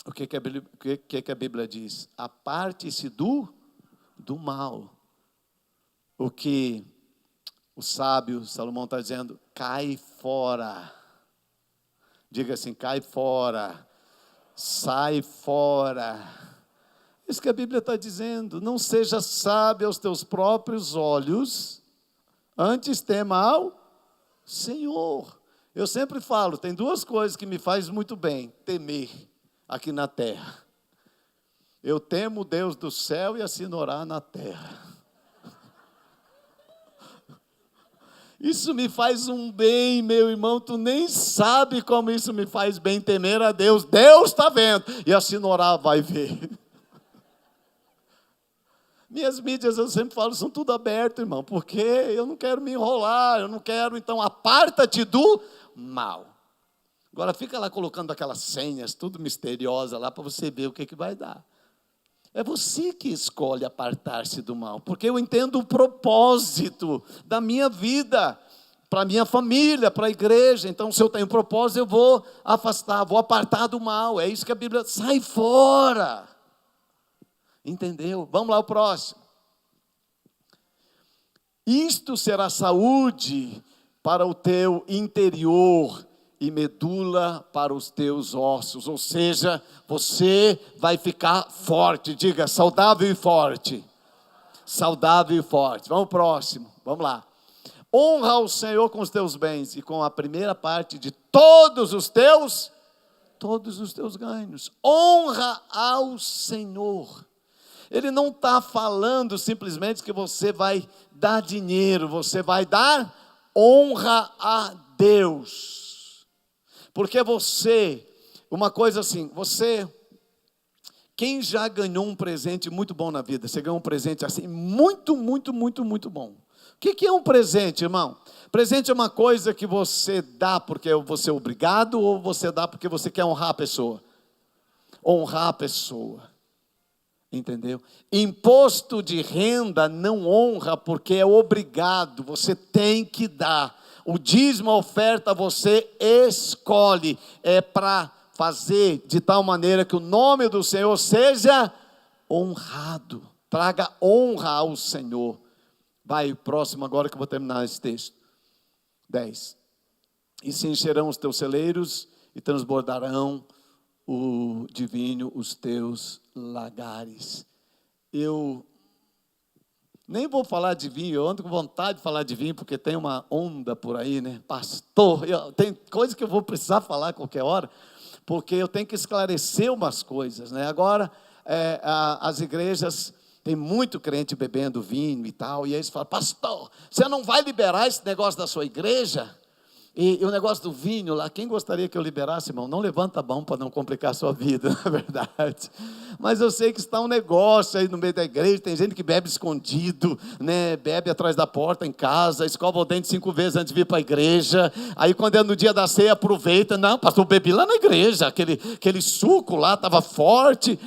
O que a Bíblia diz? Aparte-se do mal. O que o sábio Salomão está dizendo, cai fora. Diga assim, cai fora. Sai fora. Isso que a Bíblia está dizendo. Não seja sábio aos teus próprios olhos, antes tema ao Senhor. Eu sempre falo, tem duas coisas que me faz muito bem, temer aqui na terra. Eu temo o Deus do céu e assim orar na terra. Isso me faz um bem, meu irmão, tu nem sabe como isso me faz bem, temer a Deus. Deus está vendo, e assim orar vai ver. Minhas mídias, eu sempre falo, são tudo aberto, irmão, porque eu não quero me enrolar, eu não quero, então aparta-te do mal. Agora fica lá colocando aquelas senhas, tudo misteriosa lá, para você ver o que vai dar. É você que escolhe apartar-se do mal, porque eu entendo o propósito da minha vida, para a minha família, para a igreja. Então, se eu tenho propósito, eu vou afastar, vou apartar do mal. É isso que a Bíblia, sai fora. Entendeu? Vamos lá, o próximo. Isto será saúde para o teu interior e medula para os teus ossos, ou seja, você vai ficar forte, diga, saudável e forte, saudável e forte. Vamos ao próximo, vamos lá. Honra ao Senhor com os teus bens e com a primeira parte de todos os teus ganhos. Honra ao Senhor. Ele não está falando simplesmente que você vai dar dinheiro, você vai dar honra a Deus. Porque uma coisa assim, quem já ganhou um presente muito bom na vida? Você ganhou um presente assim, muito, muito, muito, muito bom. O que é um presente, irmão? Presente é uma coisa que você dá porque você é obrigado, ou você dá porque você quer honrar a pessoa? Honrar a pessoa. Entendeu? Imposto de renda não honra porque é obrigado, você tem que dar. O dízimo, a oferta, você escolhe, é para fazer de tal maneira que o nome do Senhor seja honrado, traga honra ao Senhor. Vai, próximo agora que eu vou terminar esse texto. 10. E se encherão os teus celeiros e transbordarão de vinho os teus lagares. Eu nem vou falar de vinho, eu ando com vontade de falar de vinho, porque tem uma onda por aí, né? Pastor, tem coisa que eu vou precisar falar a qualquer hora, porque eu tenho que esclarecer umas coisas, né? Agora, as igrejas, tem muito crente bebendo vinho e tal, e aí eles falam, pastor, você não vai liberar esse negócio da sua igreja? E o negócio do vinho lá, quem gostaria que eu liberasse, irmão? Não levanta a mão para não complicar a sua vida, na verdade. Mas eu sei que está um negócio aí no meio da igreja, tem gente que bebe escondido, né? Bebe atrás da porta em casa, escova o dente 5 vezes antes de vir para a igreja. Aí quando é no dia da ceia, aproveita. Não, pastor, eu bebi lá na igreja, aquele suco lá estava forte.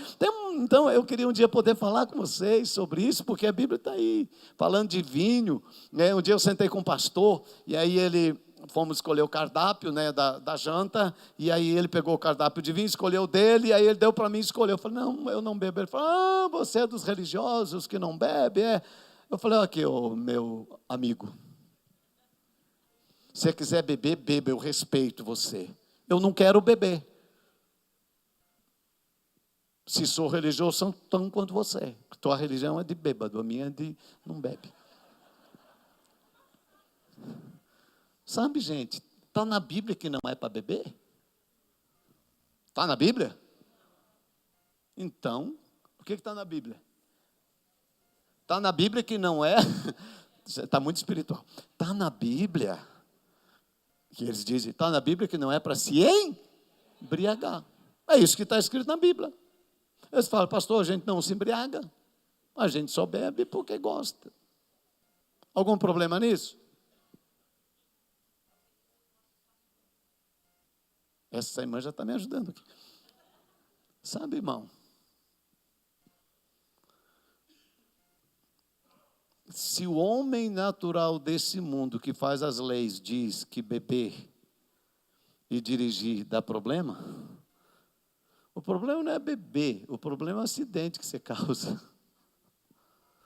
Então eu queria um dia poder falar com vocês sobre isso, porque a Bíblia está aí, falando de vinho. Né? Um dia eu sentei com um pastor, e aí fomos escolher o cardápio, né, da janta, e aí ele pegou o cardápio de vinho, escolheu dele, e aí ele deu para mim escolher. Eu falei, não, eu não bebo. Ele falou, você é dos religiosos que não bebe, é? Eu falei, aqui, meu amigo, se você quiser beber, beba, eu respeito você. Eu não quero beber. Se sou religioso, sou tão quanto você. Tua religião é de bêbado, a minha é de não bebe. Sabe, gente, está na Bíblia que não é para beber? Está na Bíblia? Então, o que está na Bíblia? Está na Bíblia que não é, está muito espiritual. Está na Bíblia Que eles dizem, está na Bíblia que não é para se embriagar. É isso que está escrito na Bíblia. Eles falam, pastor, a gente não se embriaga. A gente só bebe porque gosta. Algum problema nisso? Essa irmã já está me ajudando aqui. Sabe, irmão? Se o homem natural desse mundo que faz as leis diz que beber e dirigir dá problema, o problema não é beber, o problema é o acidente que você causa.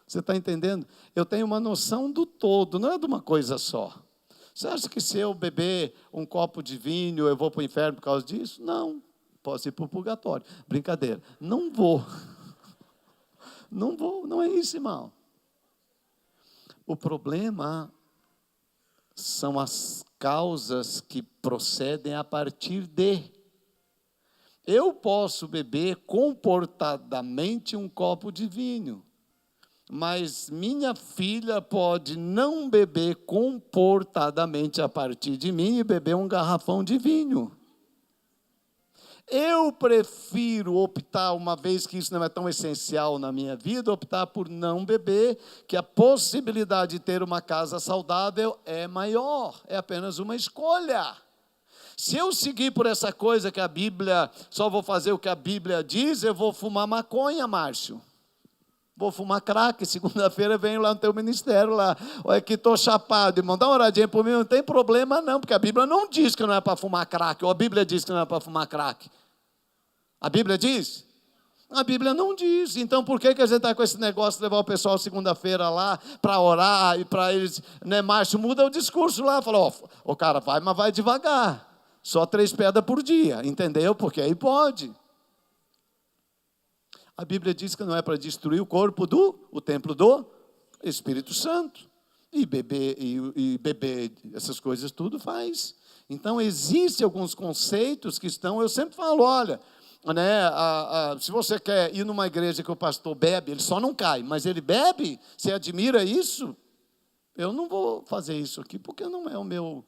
Você está entendendo? Eu tenho uma noção do todo, não é de uma coisa só. Você acha que se eu beber um copo de vinho, eu vou para o inferno por causa disso? Não. Posso ir para o purgatório. Brincadeira. Não vou. Não vou. Não é isso, irmão. O problema são as causas que procedem a partir de. Eu posso beber comportadamente um copo de vinho, mas minha filha pode não beber comportadamente a partir de mim e beber um garrafão de vinho. Eu prefiro optar, uma vez que isso não é tão essencial na minha vida, optar por não beber, que a possibilidade de ter uma casa saudável é maior, é apenas uma escolha. Se eu seguir por essa coisa que a Bíblia, só vou fazer o que a Bíblia diz, eu vou fumar maconha, Márcio. Vou fumar crack, segunda-feira venho lá no teu ministério lá. Olha que estou chapado, irmão, dá uma oradinha por mim, não tem problema não, porque a Bíblia não diz que não é para fumar crack, ou a Bíblia diz que não é para fumar crack. A Bíblia diz? A Bíblia não diz. Então por que a gente está com esse negócio de levar o pessoal segunda-feira lá para orar e para eles, né, Márcio, muda o discurso lá, fala, ó, cara, vai, mas vai devagar. Só 3 pedras por dia, entendeu? Porque aí pode. A Bíblia diz que não é para destruir o corpo o templo do Espírito Santo. E beber essas coisas tudo faz. Então, existem alguns conceitos que estão, eu sempre falo, olha, né, se você quer ir numa igreja que o pastor bebe, ele só não cai, mas ele bebe, você admira isso? Eu não vou fazer isso aqui, porque não é o meu.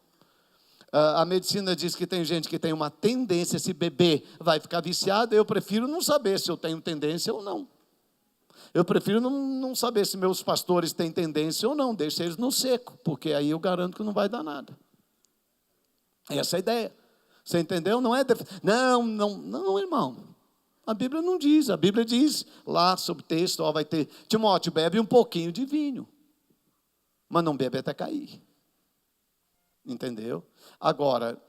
A medicina diz que tem gente que tem uma tendência, se beber vai ficar viciado. Eu prefiro não saber se eu tenho tendência ou não. Eu prefiro não saber se meus pastores têm tendência ou não. Deixa eles no seco, porque aí eu garanto que não vai dar nada. Essa é a ideia. Você entendeu? Não é... Não, irmão. A Bíblia não diz. A Bíblia diz lá sobre o texto, vai ter... Timóteo, bebe um pouquinho de vinho, mas não bebe até cair. Entendeu? Agora,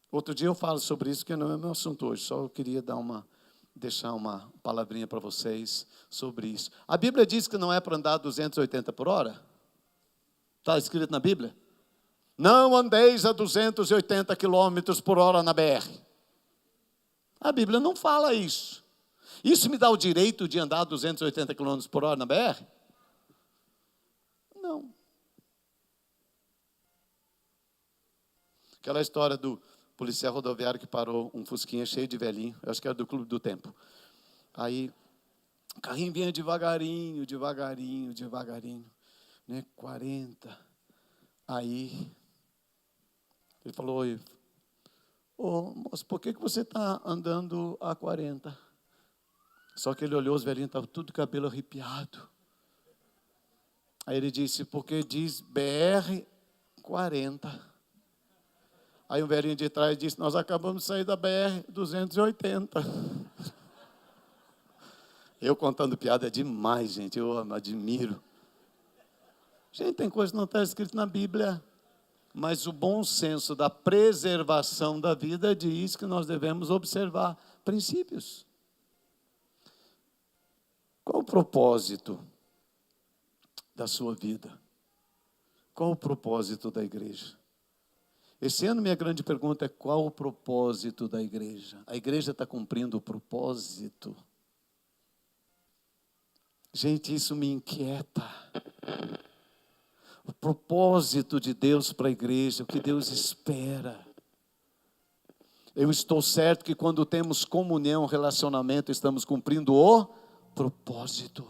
outro dia eu falo sobre isso, que não é meu assunto hoje, só eu queria deixar uma palavrinha para vocês sobre isso. A Bíblia diz que não é para andar 280 por hora? Está escrito na Bíblia? Não andeis a 280 quilômetros por hora na BR. A Bíblia não fala isso. Isso me dá o direito de andar 280 quilômetros por hora na BR? Não. Aquela história do policial rodoviário que parou um fusquinha cheio de velhinho, eu acho que era do Clube do Tempo. Aí, o carrinho vinha devagarinho, né, 40. Aí, ele falou, moço, por que você está andando a 40? Só que ele olhou, os velhinhos estavam tudo cabelo arrepiado. Aí ele disse, porque diz BR 40. Aí um velhinho de trás disse, nós acabamos de sair da BR 280. Eu contando piada é demais, gente, eu admiro. Gente, tem coisa que não está escrito na Bíblia, mas o bom senso da preservação da vida diz que nós devemos observar princípios. Qual o propósito da sua vida? Qual o propósito da igreja? Esse ano minha grande pergunta é qual o propósito da igreja? A igreja está cumprindo o propósito? Gente, isso me inquieta. O propósito de Deus para a igreja, o que Deus espera. Eu estou certo que quando temos comunhão, relacionamento, estamos cumprindo o propósito.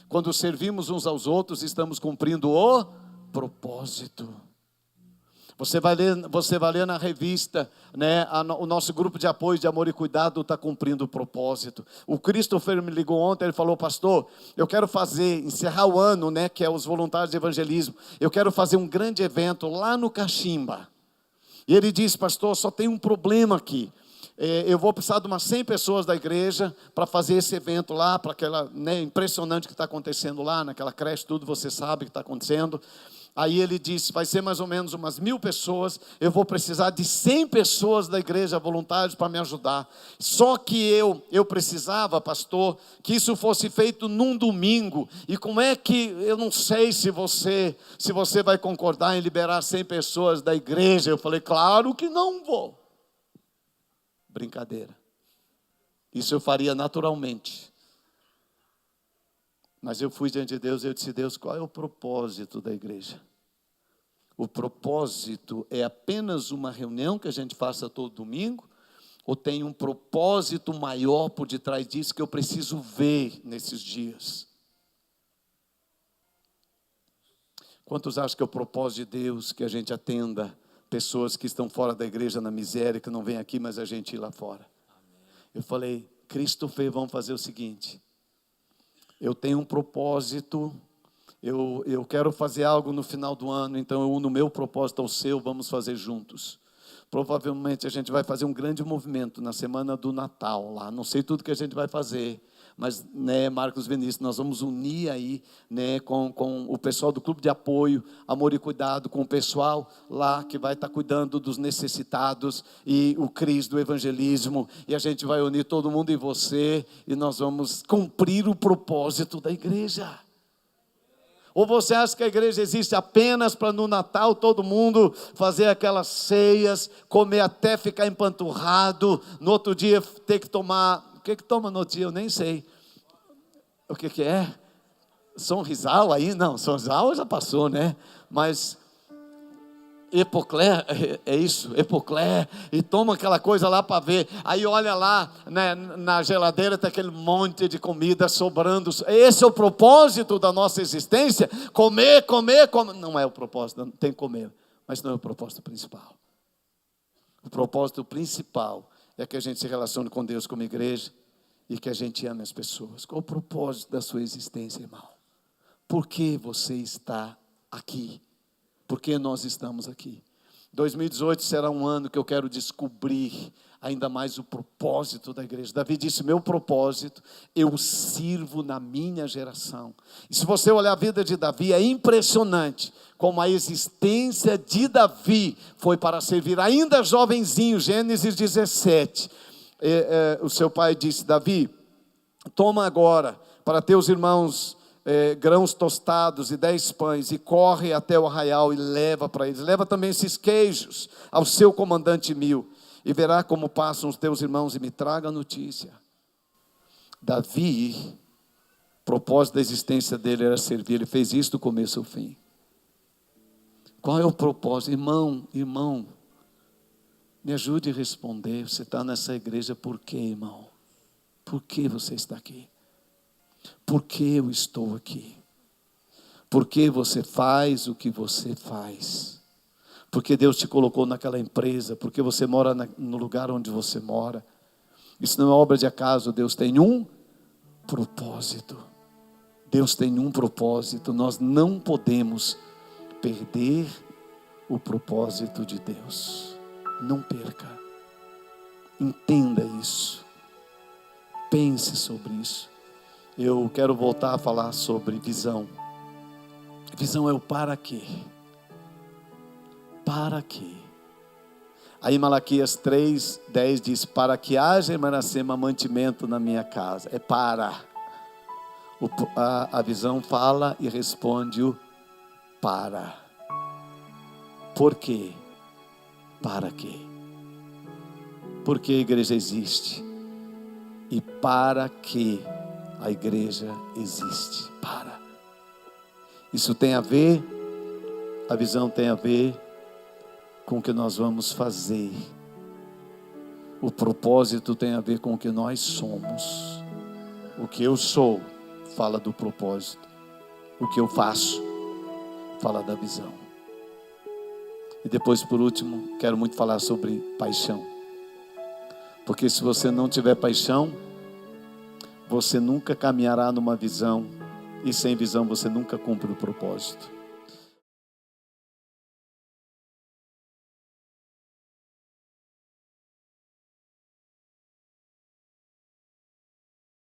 Quando servimos uns aos outros, estamos cumprindo o propósito. Você vai ler na revista, né? O nosso grupo de apoio de amor e cuidado está cumprindo o propósito. O Christopher me ligou ontem, ele falou: pastor, eu quero encerrar o ano, né? Que é os voluntários de evangelismo. Eu quero fazer um grande evento lá no Caximba. E ele disse: pastor, só tem um problema aqui. Eu vou precisar de umas 100 pessoas da igreja para fazer esse evento lá, para aquela, né, impressionante que está acontecendo lá, naquela creche, tudo você sabe que está acontecendo. Aí ele disse: vai ser mais ou menos umas 1000 pessoas, eu vou precisar de 100 pessoas da igreja, voluntários, para me ajudar. Só que eu precisava, pastor, que isso fosse feito num domingo. E como é que, eu não sei se você vai concordar em liberar 100 pessoas da igreja. Eu falei: claro que não vou. Brincadeira. Isso eu faria naturalmente. Mas eu fui diante de Deus e eu disse: Deus, qual é o propósito da igreja? O propósito é apenas uma reunião que a gente faça todo domingo? Ou tem um propósito maior por detrás disso que eu preciso ver nesses dias? Quantos acham que é o propósito de Deus que a gente atenda pessoas que estão fora da igreja na miséria, que não vêm aqui, mas a gente ir lá fora? Eu falei: Christopher, vamos fazer o seguinte. Eu tenho um propósito, eu quero fazer algo no final do ano, então eu uno o meu propósito ao seu, vamos fazer juntos. Provavelmente a gente vai fazer um grande movimento na semana do Natal lá, não sei tudo que a gente vai fazer, mas, né, Marcos Vinícius, nós vamos unir aí, né, com o pessoal do Clube de Apoio, Amor e Cuidado, com o pessoal lá que vai estar cuidando dos necessitados, e o Cris do evangelismo, e a gente vai unir todo mundo em você, e nós vamos cumprir o propósito da igreja. Ou você acha que a igreja existe apenas para no Natal todo mundo fazer aquelas ceias, comer até ficar empanturrado, no outro dia ter que tomar... O que toma no outro dia? Eu nem sei. O que é? Sonrisal aí? Não, Sonrisal já passou, né? Mas Epoclé, é isso, Epoclé, e toma aquela coisa lá para ver. Aí olha lá, né, na geladeira tem aquele monte de comida sobrando. Esse é o propósito da nossa existência? Comer. Não é o propósito, tem que comer, mas não é o propósito principal. O propósito principal é que a gente se relacione com Deus como igreja e que a gente ame as pessoas. Qual o propósito da sua existência, irmão? Por que você está aqui? Por que nós estamos aqui? 2018 será um ano que eu quero descobrir ainda mais o propósito da igreja. Davi disse: meu propósito, eu sirvo na minha geração. E se você olhar a vida de Davi, é impressionante como a existência de Davi foi para servir ainda jovenzinho. Gênesis 17, o seu pai disse: Davi, toma agora para teus irmãos grãos tostados e 10 pães, e corre até o arraial e leva para eles. Leva também esses queijos ao seu comandante 1000, e verá como passam os teus irmãos, e me traga a notícia. Davi, o propósito da existência dele era servir. Ele fez isso do começo ao fim. Qual é o propósito? Irmão, me ajude a responder. Você está nessa igreja por quê, irmão? Por que você está aqui? Por que eu estou aqui? Por que você faz o que você faz? Porque Deus te colocou naquela empresa, porque você mora no lugar onde você mora. Isso não é obra de acaso. Deus tem um propósito. Deus tem um propósito. Nós não podemos perder o propósito de Deus. Não perca. Entenda isso. Pense sobre isso. Eu quero voltar a falar sobre visão. Visão é o para quê. Para quê? Aí Malaquias 3:10 diz: para que haja em Manassema mantimento na minha casa. É para. A visão fala e responde o para. Por quê? Para quê? Porque a igreja existe. E para que a igreja existe? Para. Isso tem a ver, a visão tem a ver com o que nós vamos fazer. O propósito tem a ver com o que nós somos. O que eu sou fala do propósito. O que eu faço fala da visão. E depois, por último, quero muito falar sobre paixão. Porque se você não tiver paixão, você nunca caminhará numa visão. E sem visão você nunca cumpre o propósito.